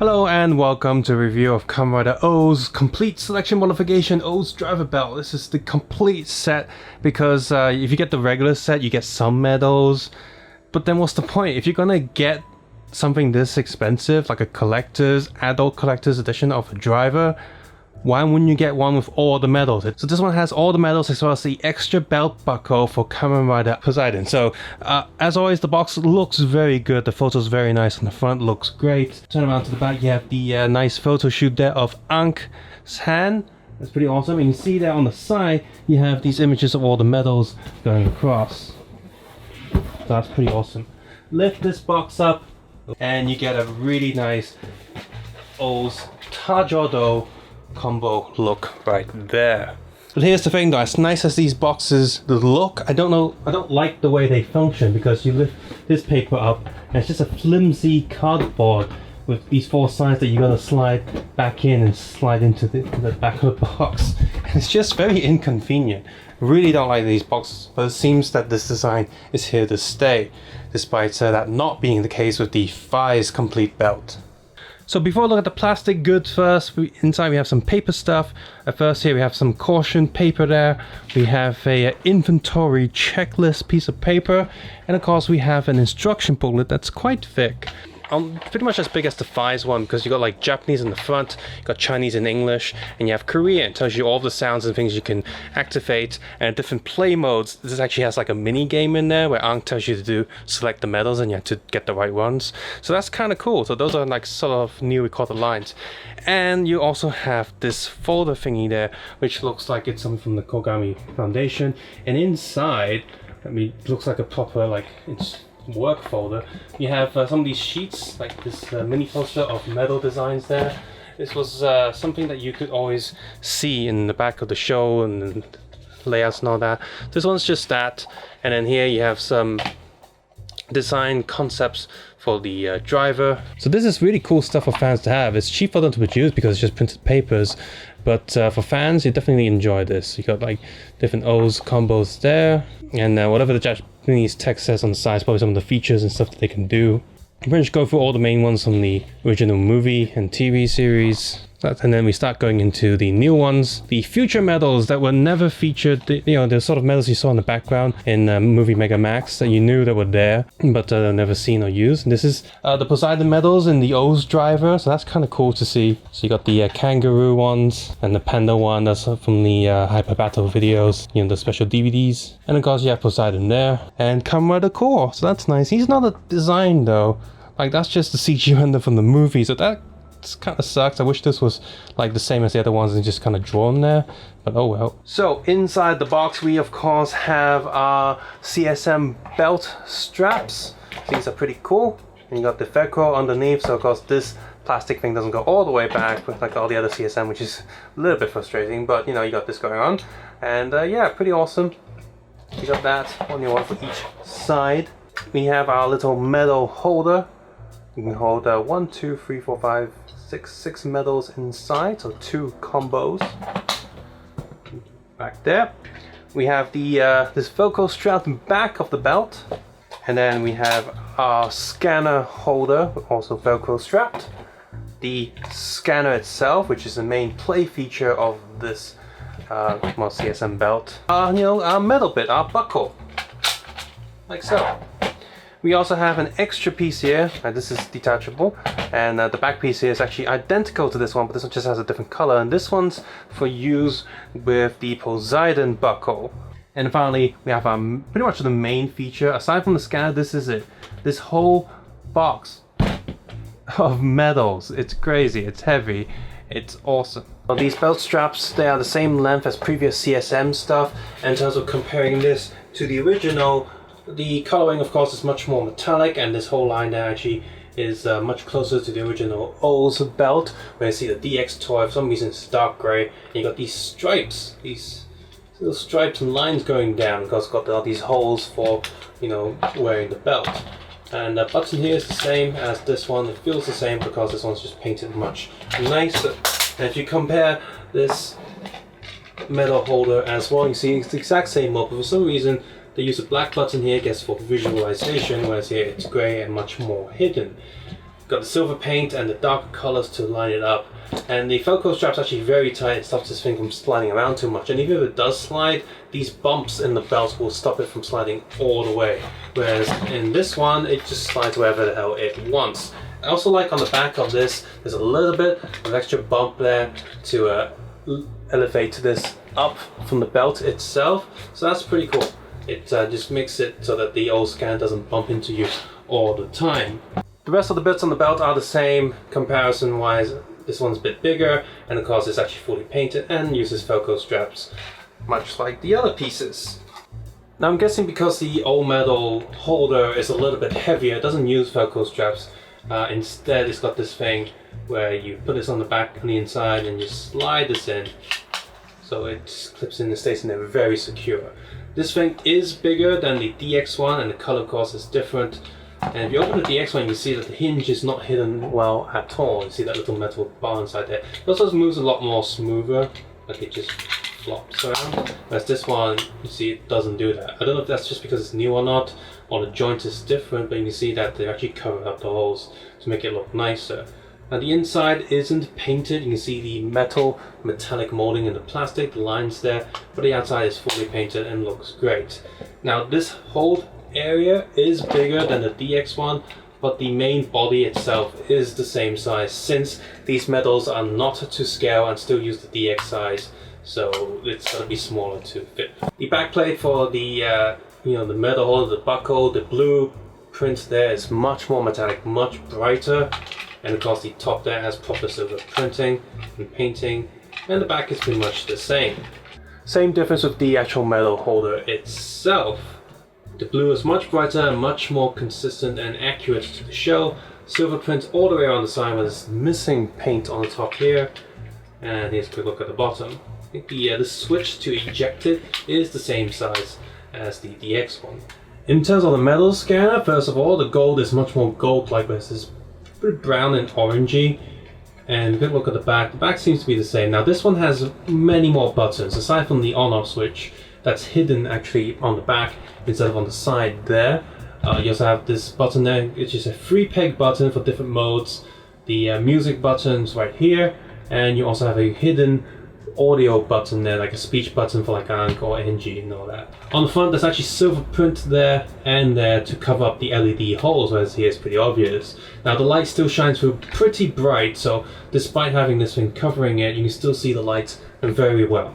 Hello and welcome to a review of Kamen Rider OOO's complete selection modification OOO's driver belt. This is the complete set because if you get the regular set you get some medals, but then what's the point? If you're gonna get something this expensive like a adult collector's edition of a driver, why wouldn't you get one with all the medals? So this one has all the medals as well as the extra belt buckle for Kamen Rider Poseidon. So as always, the box looks very good. The photo's very nice on the front, looks great. Turn around to the back, you have the nice photo shoot there of Ank's hand. That's pretty awesome. And you see there on the side, you have these images of all the medals going across. So that's pretty awesome. Lift this box up and you get a really nice OOO's Tajodo combo look right there. But here's the thing though, as nice as these boxes look, I don't like the way they function, because you lift this paper up and it's just a flimsy cardboard with these four sides that you're gonna slide back in and slide into the back of the box. And it's just very inconvenient. Really don't like these boxes, but it seems that this design is here to stay, despite that not being the case with the Fi's complete belt. So before we look at the plastic goods first, inside we have some paper stuff. First here we have some caution paper there. We have a inventory checklist piece of paper. And of course we have an instruction booklet that's quite thick. Pretty much as big as the Fi's one, because you got like Japanese in the front, you got Chinese and English, and you have Korean. It tells you all the sounds and things you can activate, and different play modes. This actually has like a mini game in there where Ank tells you to select the medals and you have to get the right ones. So that's kind of cool. So those are like sort of new recorded lines. And you also have this folder thingy there, which looks like it's something from the Kogami Foundation. And inside, it looks like a proper it's work folder. You have some of these sheets, like this mini poster of medal designs there. This was something that you could always see in the back of the show and layouts and all that. This one's just that, and then here you have some design concepts for the driver. So this is really cool stuff for fans to have. It's cheap for them to produce because it's just printed papers, but for fans you definitely enjoy this. You got like different OOO's combos there, and whatever the Japanese text says on the side is probably some of the features and stuff that they can do. I'm going to go through all the main ones from the original movie and TV series. And then we start going into the new ones, the future medals that were never featured. The sort of medals you saw in the background in movie Mega Max that you knew that were there, but never seen or used. And this is the Poseidon medals in the OOO's driver, so that's kind of cool to see. So you got the kangaroo ones and the panda one, that's from the Hyper Battle videos, the special DVDs. And of course you have Poseidon there, and Kamen Rider Core, so that's nice. He's not a design though, like that's just the CG render from the movie, so that kind of sucks. I wish this was like the same as the other ones and just kind of drawn there, but oh well. So inside the box we of course have our CSM belt straps. These are pretty cool, and you got the Velcro underneath, so of course this plastic thing doesn't go all the way back like all the other CSM, which is a little bit frustrating, but you got this going on, and yeah, pretty awesome. You got that one for each side. We have our little medal holder. You can hold 1, 2, 3, 4, 5, 6 medals inside, so 2 combos. Back there. We have the this Velcro strap back of the belt, and then we have our scanner holder, also Velcro strapped. The scanner itself, which is the main play feature of this CSM belt. Our metal bit, our buckle, like so. We also have an extra piece here, this is detachable, and the back piece here is actually identical to this one, but this one just has a different color, and this one's for use with the Poseidon buckle. And finally, we have pretty much the main feature. Aside from the scanner, this is it. This whole box of medals. It's crazy, it's heavy, it's awesome. Well, these belt straps, they are the same length as previous CSM stuff, and in terms of comparing this to the original, the coloring of course is much more metallic, and this whole line there actually is much closer to the original OOO's belt, where you see the DX toy, for some reason it's dark grey, and you got these stripes, these little stripes and lines going down, because it's got all these holes for wearing the belt. And the button here is the same as this one. It feels the same because this one's just painted much nicer. And if you compare this medal holder as well, you see it's the exact same model, but for some reason they use a black button here, I guess for visualization, whereas here it's grey and much more hidden. got the silver paint and the dark colors to line it up. And the Velcro strap's actually very tight. It stops this thing from sliding around too much. And even if it does slide, these bumps in the belt will stop it from sliding all the way. Whereas in this one, it just slides wherever the hell it wants. I also like on the back of this, there's a little bit of extra bump there to elevate this up from the belt itself. So that's pretty cool. It just makes it so that the old scan doesn't bump into you all the time. The rest of the bits on the belt are the same comparison wise. This one's a bit bigger, and of course it's actually fully painted and uses Velcro straps, much like the other pieces. Now I'm guessing because the old metal holder is a little bit heavier, it doesn't use Velcro straps. Instead it's got this thing where you put this on the back on the inside and you slide this in. So it just clips in and stays in there very secure. This thing is bigger than the DX one, and the color of course is different. And if you open the DX one, you can see that the hinge is not hidden well at all. You see that little metal bar inside there. It also moves a lot more smoother, like it just flops around. Whereas this one, you see it doesn't do that. I don't know if that's just because it's new or not, or the joint is different, but you can see that they've actually covered up the holes to make it look nicer. Now the inside isn't painted. You can see the metallic molding in the plastic, the lines there, but the outside is fully painted and looks great. Now this hold area is bigger than the DX one, but the main body itself is the same size, since these metals are not to scale and still use the DX size, so it's going to be smaller to fit. The backplate for the the metal holder, the buckle, the blue print there is much more metallic, much brighter, and of course the top there has proper silver printing and painting, and the back is pretty much the same. Same difference with the actual metal holder itself. The blue is much brighter and much more consistent and accurate to the shell. Silver print all the way around the side, with this missing paint on the top here. And here's a quick look at the bottom. I think the switch to eject it is the same size as the DX one. In terms of the metal scanner, first of all, the gold is much more gold-like, whereas this is pretty brown and orangey. And a good look at the back. The back seems to be the same. Now this one has many more buttons, aside from the on-off switch that's hidden actually on the back instead of on the side there. You also have this button there, which is a 3-peg button for different modes. The music button's right here, and you also have a hidden audio button there, like a speech button for like ANC or NG and all that. On the front there's actually silver print there and there to cover up the LED holes, whereas here it's pretty obvious. Now the light still shines through pretty bright, so despite having this thing covering it, you can still see the lights very well.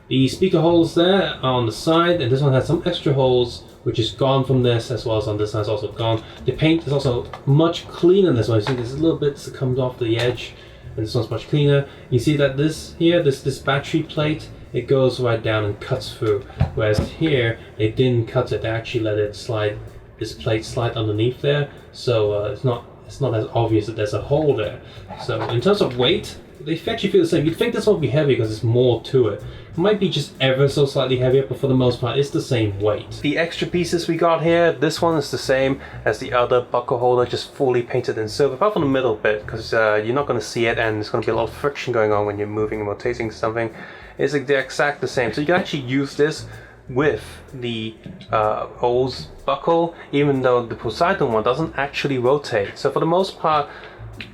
The speaker holes there are on the side, and this one has some extra holes which is gone from this, as well as on this side is also gone. The paint is also much cleaner than this one. You see there's little bits that comes off the edge, and this one's much cleaner. You see that this here, this battery plate, it goes right down and cuts through, whereas here they didn't cut it. They actually let it slide, this plate slide underneath there, so it's not as obvious that there's a hole there. So in terms of weight, they actually feel the same. You'd think this one would be heavy because there's more to it. It might be just ever so slightly heavier, but for the most part it's the same weight. The extra pieces we got here, this one is the same as the other buckle holder, just fully painted in silver, apart from the middle bit, because you're not going to see it and there's going to be a lot of friction going on when you're moving and rotating something. It's the exact the same. So you can actually use this with the OOO's buckle, even though the Poseidon one doesn't actually rotate. So for the most part,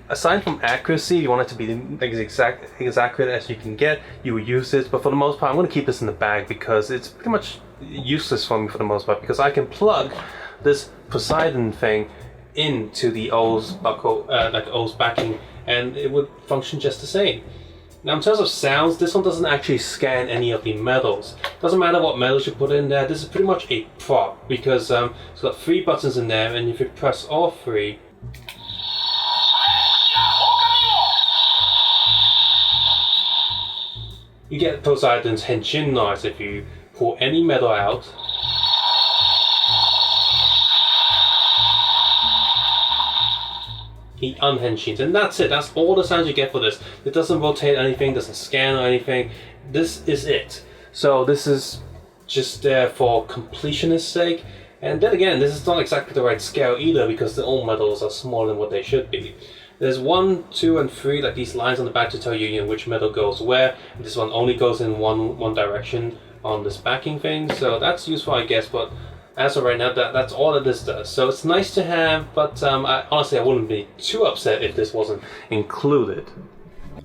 aside from accuracy, you want it to be as accurate as you can get, you will use this, but for the most part I'm going to keep this in the bag because it's pretty much useless for me for the most part, because I can plug this Poseidon thing into the OOO's buckle, like OOO's backing, and it would function just the same. Now in terms of sounds, this one doesn't actually scan any of the metals. Doesn't matter what metals you put in there, this is pretty much a prop, because it's got 3 buttons in there, and if you press all 3, you get Poseidon's henshin noise. If you pull any metal out, he unhenshins, and that's it. That's all the sounds you get for this. It doesn't rotate anything, doesn't scan or anything. This is it. So this is just there for completionist's sake. And then again, this is not exactly the right scale either, because the old metals are smaller than what they should be. There's 1, 2, and 3, like these lines on the back to tell you, which metal goes where. This one only goes in one direction on this backing thing, so that's useful, I guess. But as of right now, that's all that this does. So it's nice to have, but honestly, I wouldn't be too upset if this wasn't included.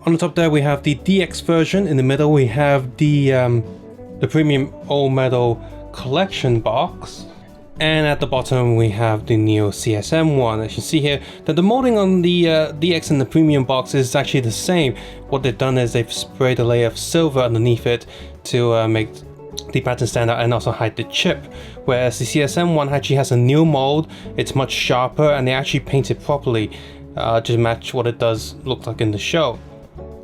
On the top there, we have the DX version. In the middle, we have the premium all metal collection box. And at the bottom, we have the new CSM one. As you see here, that the molding on the DX and the premium box is actually the same. What they've done is they've sprayed a layer of silver underneath it to make the pattern stand out and also hide the chip. Whereas the CSM one actually has a new mold. It's much sharper, and they actually paint it properly to match what it does look like in the show.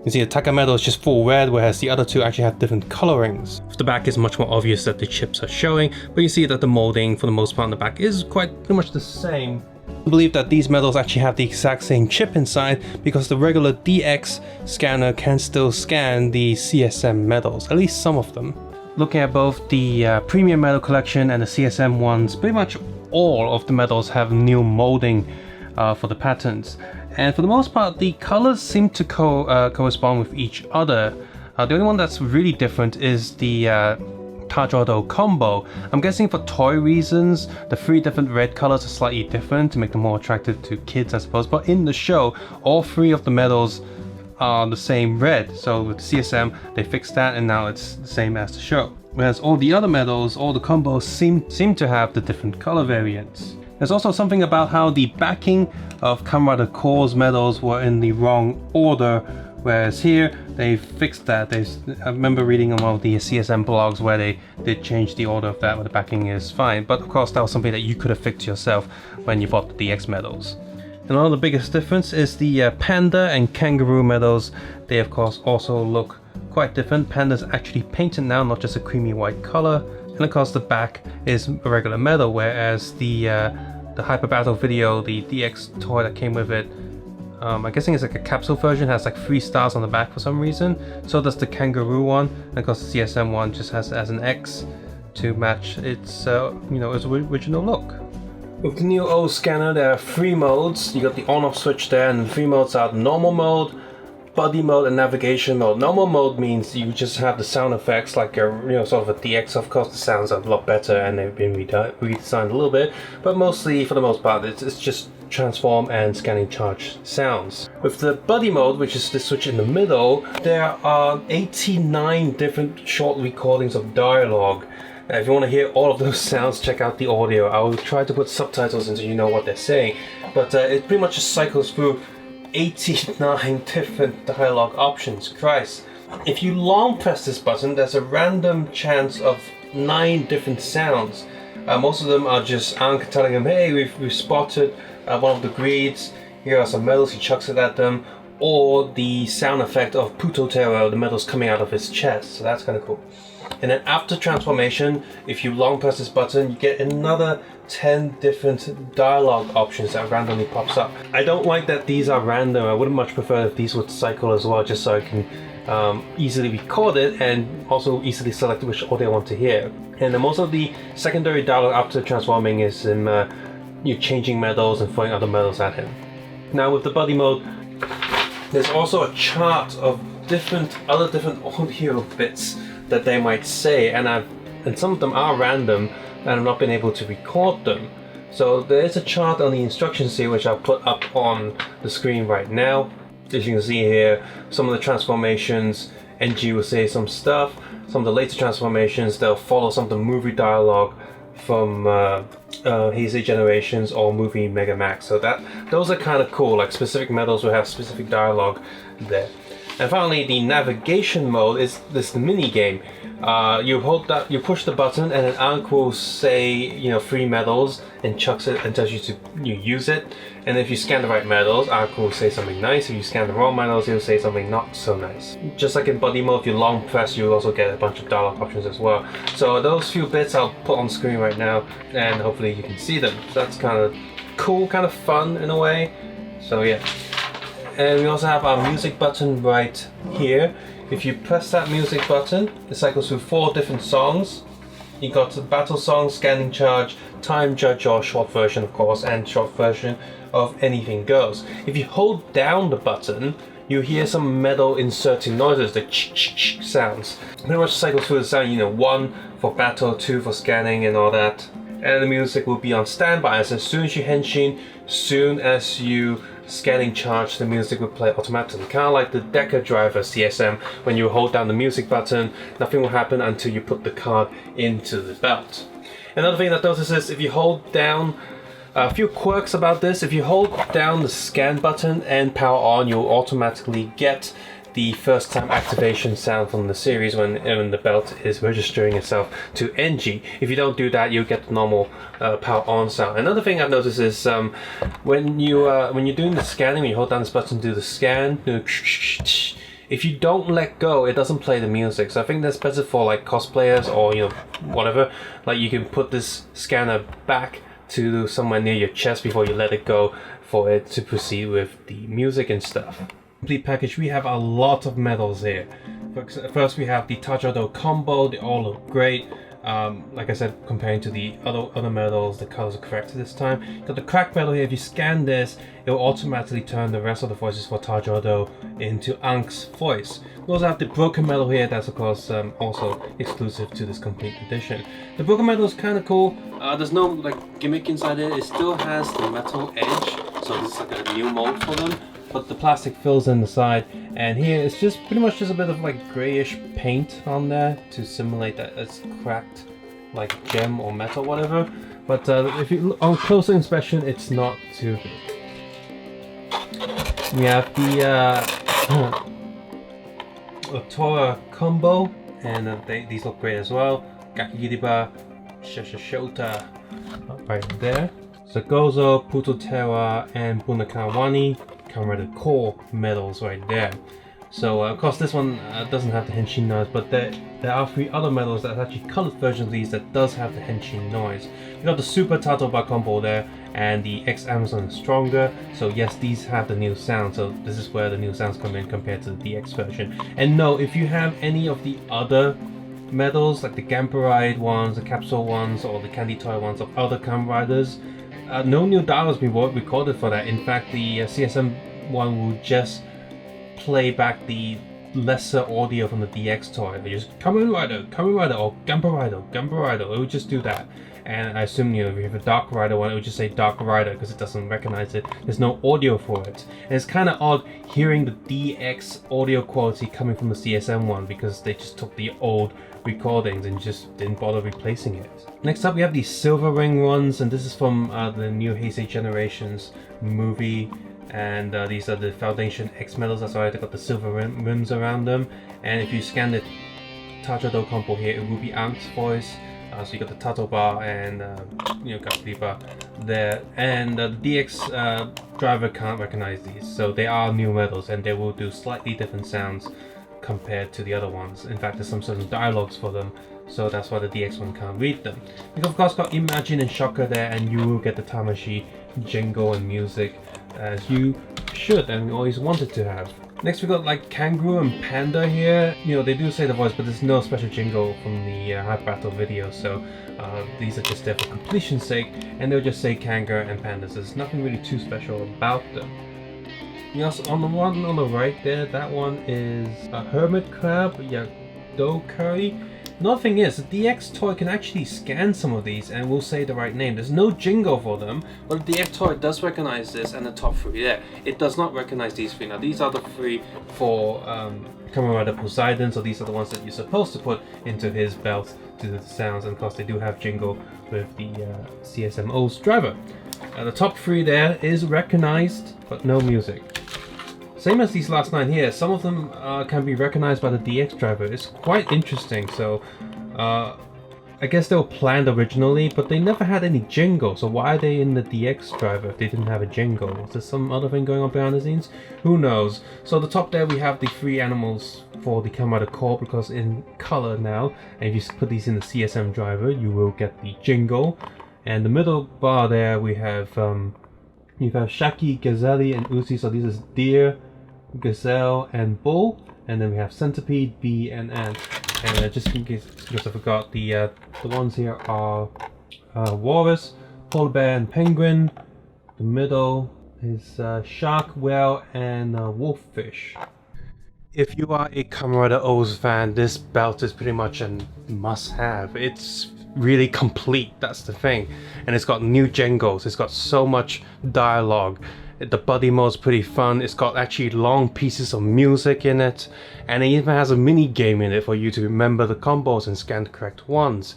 You see the Taka metal is just full red, whereas the other two actually have different colorings. The back is much more obvious that the chips are showing, but you see that the molding for the most part on the back is pretty much the same. I believe that these metals actually have the exact same chip inside because the regular DX scanner can still scan the CSM metals, at least some of them. Looking at both the premium metal collection and the CSM ones, pretty much all of the metals have new molding for the patterns. And for the most part, the colors seem to correspond with each other. The only one that's really different is the Tajodo combo. I'm guessing for toy reasons, the 3 different red colors are slightly different to make them more attractive to kids, I suppose. But in the show, all 3 of the medals are the same red. So with CSM, they fixed that, and now it's the same as the show. Whereas all the other medals, all the combos seem to have the different color variants. There's also something about how the backing of Kamen Rider Core's medals were in the wrong order, whereas here they fixed that. I remember reading on one of the CSM blogs where they did change the order of that, where the backing is fine. But of course, that was something that you could have fixed yourself when you bought the DX medals. And one of the biggest difference is the Panda and Kangaroo medals. They of course also look quite different. Panda's actually painted now, not just a creamy white color. And of course the back is a regular metal, whereas the Hyper Battle Video, the DX toy that came with it, I'm guessing it's like a capsule version, has like 3 stars on the back for some reason. So does the Kangaroo one, and of course the CSM one just has an X to match its its original look. With the new OOO scanner, there are 3 modes. You got the on-off switch there, and the 3 modes are normal mode, buddy mode, and navigation mode. Normal mode means you just have the sound effects like a sort of a DX. Of course, the sounds are a lot better and they've been redesigned a little bit, but mostly, for the most part, it's just transform and scanning charge sounds. With the buddy mode, which is the switch in the middle, there are 89 different short recordings of dialogue. If you want to hear all of those sounds, check out the audio. I will try to put subtitles in so you know what they're saying, but it pretty much just cycles through 89 different dialogue options. Christ. If you long press this button, there's a random chance of 9 different sounds. Most of them are just Anka telling him, hey, we've spotted one of the greeds, here are some medals, he chucks it at them, or the sound effect of Putotero, the medals coming out of his chest, so that's kind of cool. And then after transformation, if you long press this button, you get another 10 different dialogue options that randomly pops up. I don't like that these are random. I would much prefer if these would cycle as well, just so I can easily record it and also easily select which audio I want to hear. And then most of the secondary dialogue after transforming is him changing medals and throwing other medals at him. Now with the buddy mode, there's also a chart of other different audio bits that they might say, and some of them are random and I've not been able to record them. So there is a chart on the instructions here which I'll put up on the screen right now. As you can see here, some of the transformations, NG will say some stuff. Some of the later transformations, they'll follow some of the movie dialogue from Heisei Generations or movie Mega Max. So those are kind of cool, like specific medals will have specific dialogue there. And finally, the navigation mode is this mini game. You push the button, and then Ankh will say 3 medals and chucks it and tells you to use it. And if you scan the right medals, Ankh will say something nice. If you scan the wrong medals, he'll say something not so nice. Just like in buddy mode, if you long press, you'll also get a bunch of dialogue options as well. So those few bits I'll put on screen right now, and hopefully you can see them. So that's kind of cool, kind of fun in a way. So yeah. And we also have our music button right here. If you press that music button, it cycles through 4 different songs. You got the battle song, scanning charge, time judge or short version of course, and short version of anything goes. If you hold down the button, you hear some metal inserting noises, the ch sounds. Pretty much cycles through the sound, 1 for battle, 2 for scanning and all that. and the music will be on standby. As soon as you henshin, soon as you scanning charge, the music will play automatically. Kind of like the Deca driver CSM, when you hold down the music button, nothing will happen until you put the card into the belt. Another thing that notices is if you hold down, a few quirks about this, if you hold down the scan button and power on, you'll automatically get the first time activation sound from the series when the belt is registering itself to NG. If you don't do that, you'll get the normal power on sound. Another thing I've noticed is when you're doing the scanning, when you hold down this button to do the scan, if you don't let go, it doesn't play the music. So I think that's better for like cosplayers or whatever. Like you can put this scanner back to somewhere near your chest before you let it go for it to proceed with the music and stuff. Complete package, we have a lot of medals here. First we have the Tajodo combo, they all look great. Like I said, comparing to the other medals, the colors are correct this time. Got the crack medal here. If you scan this, it will automatically turn the rest of the voices for Tajodo into Ank's voice. We also have the broken medal here. That's of course also exclusive to this complete edition. The broken medal is kind of cool. There's no like gimmick inside it. It still has the metal edge, so this is like a new mold for them. But the plastic fills in the side, and here it's just pretty much just a bit of like grayish paint on there to simulate that it's cracked like gem or metal, whatever. But if you on closer inspection, it's not too good. We have the Tora combo, and these look great as well. Gakiriba, Shashashota, right there. Zagozo, Putotera, and Bunakawani. Kamen core medals right there. So of course this one doesn't have the henshin noise, but there are 3 other medals that's actually colored versions of these that does have the henshin noise. You got the Super Tatoba combo there, and the X Amazon is stronger. So yes, these have the new sound. So this is where the new sounds come in compared to the DX version. And no, if you have any of the other medals like the Gamperide ones, the Capsule ones, or the Candy Toy ones of other Kamen Riders, no new dialogues been recorded for that. In fact, the CSM one will just play back the lesser audio from the DX toy. They just Kamen Rider, or Gamper Rider. It will just do that. And I assume if you have a Dark Rider one, it would just say Dark Rider because it doesn't recognize it. There's no audio for it. And it's kind of odd hearing the DX audio quality coming from the CSM one because they just took the old recordings and just didn't bother replacing it. Next up we have the Silver Ring ones, and this is from the new Heisei Generations movie, and these are the Foundation X medals. That's why they got the silver rims around them. And if you scan the Tajodo combo here, it will be Ank's voice. So you got the Tatoba and Gakriba there, and the DX driver can't recognize these, so they are new medals and they will do slightly different sounds compared to the other ones. In fact, there's some certain dialogues for them, so that's why the DX one can't read them. You've of course got Imagine and Shocker there, and you will get the Tamashi jingle and music as you should and always wanted to have. Next we got like Kangaroo and Panda here. They do say the voice, but there's no special jingle from the Hype Battle video, so these are just there for completion's sake, and they'll just say Kangaroo and Pandas. There's nothing really too special about them. On the one on the right there, that one is a Hermit Crab, Yado Curry. Another thing is, the DX toy can actually scan some of these and will say the right name. There's no jingle for them, but the DX toy does recognize this and the top 3 there. It does not recognize these 3. Now these are the 3 for Kamen Rider Poseidon, so these are the ones that you're supposed to put into his belt to do the sounds, and of course they do have jingle with the CSMO's driver. The top 3 there is recognized, but no music. Same as these last 9 here, some of them can be recognized by the DX driver. It's quite interesting. So I guess they were planned originally, but they never had any jingle. So why are they in the DX driver if they didn't have a jingle? Is there some other thing going on behind the scenes? Who knows? So the top there we have the 3 animals for the Kamen Rider Core, because in color now, and if you put these in the CSM driver, you will get the jingle. And the middle bar there we have you have Shaki, Gazelle, and Uzi. So these is deer, gazelle, and bull. And then we have centipede, bee, and ant. And just in case, because I forgot, the ones here are walrus, polar bear, and penguin. The middle is shark, whale, and wolffish. If you are a Kamen Rider O's fan, this belt is pretty much a must-have. It's really complete. That's the thing. And it's got new jingles, it's got so much dialogue. The buddy mode's pretty fun. It's got actually long pieces of music in it, and it even has a mini game in it for you to remember the combos and scan the correct ones.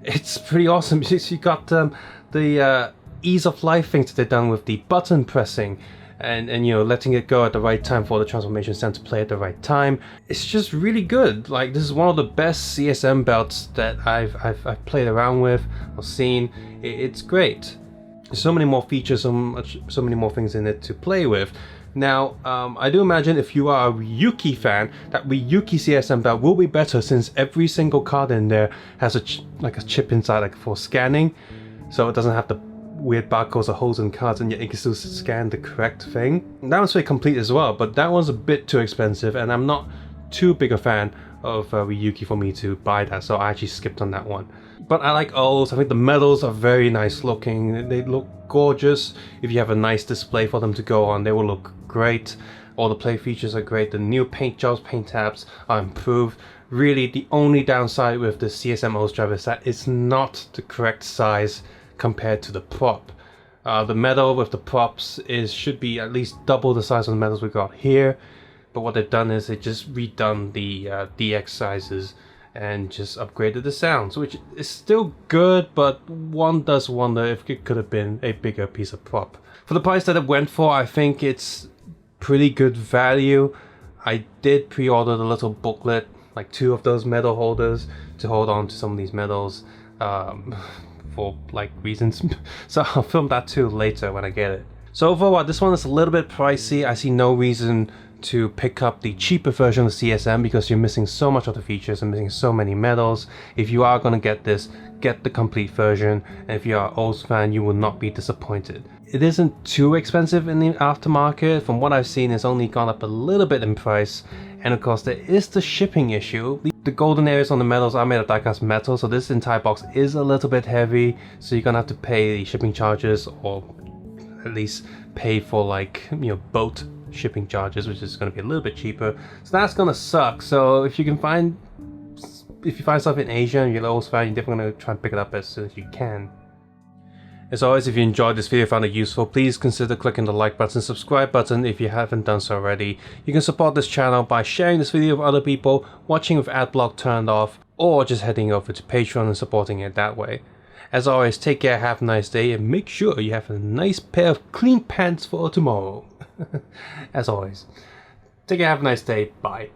It's pretty awesome. You got the ease of life things that they've done with the button pressing and you know, letting it go at the right time for the transformation stem to play at the right time. It's just really good. Like, this is one of the best CSM belts that I've played around with or seen. It's great. There's so many more features, so many more things in it to play with. Now, I do imagine if you are a Ryuki fan, that Ryuki CSM belt will be better, since every single card in there has a chip inside, like for scanning, so it doesn't have the weird barcodes or holes in cards, and yet you can still scan the correct thing. That one's very complete as well, but that one's a bit too expensive, and I'm not too big a fan of Ryuki for me to buy that, so I actually skipped on that one. But I like O's. I think the medals are very nice looking. They look gorgeous. If you have a nice display for them to go on, they will look great. All the play features are great. The new paint jobs, paint tabs are improved. Really, the only downside with the CSM O's driver is that it's not the correct size compared to the prop. The medal with the props should be at least double the size of the medals we got here. But what they've done is they just redone the DX sizes and just upgraded the sounds, which is still good, but one does wonder if it could have been a bigger piece of prop. For the price that it went for, I think it's pretty good value. I did pre-order the little booklet, like 2 of those medal holders, to hold on to some of these medals for like reasons. So I'll film that too later when I get it. So overall, this one is a little bit pricey. I see no reason to pick up the cheaper version of CSM because you're missing so much of the features and missing so many medals. If you are going to get this, get the complete version, and if you are an O's fan, you will not be disappointed. It isn't too expensive in the aftermarket. From what I've seen, it's only gone up a little bit in price, and of course there is the shipping issue. The golden areas on the medals are made of die-cast metal, so this entire box is a little bit heavy, so you're gonna have to pay the shipping charges, or at least pay for, like, you know, boat shipping charges, which is going to be a little bit cheaper. So that's going to suck. So if you find stuff in Asia and you're an O's fan, you're definitely going to try and pick it up as soon as you can. As always, if you enjoyed this video, found it useful, please consider clicking the like button, subscribe button if you haven't done so already. You can support this channel by sharing this video with other people, watching with adblock turned off, or just heading over to Patreon and supporting it that way. As always, take care, have a nice day, and make sure you have a nice pair of clean pants for tomorrow. As always, take care, have a nice day, bye.